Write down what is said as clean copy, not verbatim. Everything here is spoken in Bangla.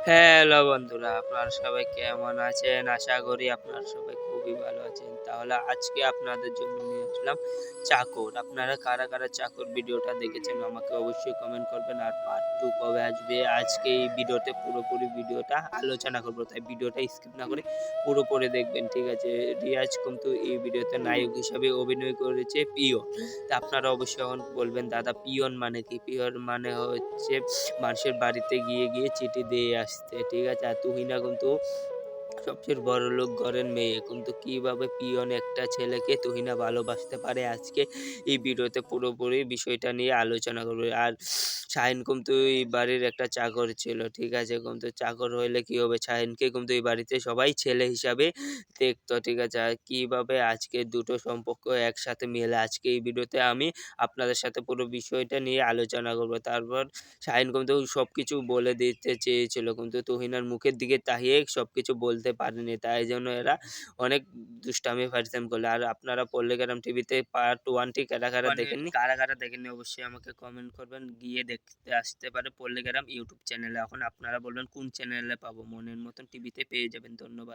হ্যালো বন্ধুরা, আপনারা সবাই কেমন আছেন? আশা করি আপনারা সবাই খুবই ভালো আছেন। তাহলে আজকে আপনাদের জন্য নিয়ে আসলাম চাকর। আপনারা কারা, কারা চাকর ভিডিওটা দেখেছেন আমাকে অবশ্যই কমেন্ট করবেন। আর পার্ট 2 কবে আসবে? আজকে এই ভিডিওতে পুরোপুরি ভিডিওটা আলোচনা করব। তাই ভিডিওটা স্কিপ না করে পুরোপুরি দেখবেন, ঠিক আছে? রিয়াজ কিন্তু এই ভিডিওতে নায়ক হিসাবে অভিনয় করেছে পিয়ন। তা আপনারা অবশ্যই এখন বলবেন, দাদা পিয়ন মানে কি? পিয়ন মানে হচ্ছে মানুষের বাড়িতে গিয়ে চিঠি দিয়ে আসতে, ঠিক আছে? আর তুহিনা কিন্তু সবচেয়ে বড়লোক ঘরের মেয়ে, কিন্তু কিভাবে পিয়ন একটা ছেলেকে তুহিনা ভালোবাসতে পারে আজকে এই ভিডিওতে পুরোপুরি বিষয়টা নিয়ে আলোচনা করবে। আর শাহিন কিন্তু এই বাড়ির একটা চাকর ছিল, ঠিক আছে? কিন্তু চাকর হইলে কি হবে, শাহিনকে কিন্তু এই বাড়িতে সবাই ছেলে হিসাবে দেখতো, ঠিক আছে? আর কিভাবে আজকে দুটো সম্পর্ক একসাথে মেলে আজকে এই ভিডিওতে আমি আপনাদের সাথে পুরো বিষয়টা নিয়ে আলোচনা করব। তারপর শাহিন কিন্তু সবকিছু বলে দিতে চেয়েছিল, কিন্তু তুহিনার মুখের দিকে তাকিয়ে সবকিছু বলতে পারেনি। তাই জন্য এরা অনেক দুষ্টামি ফাজলামি করলো। আর আপনারা পল্লীগ্রাম টিভিতে পার্ট 1 টি কারা, কারা দেখেননি? কারা, কারা দেখেননি অবশ্যই আমাকে কমেন্ট করবেন। গিয়ে দেখতে আসতে পারে পল্লীগ্রাম ইউটিউব চ্যানেলে। এখন আপনারা বলবেন কোন চ্যানেলে পাবো? মনের মতন টিভিতে পেয়ে যাবেন। ধন্যবাদ।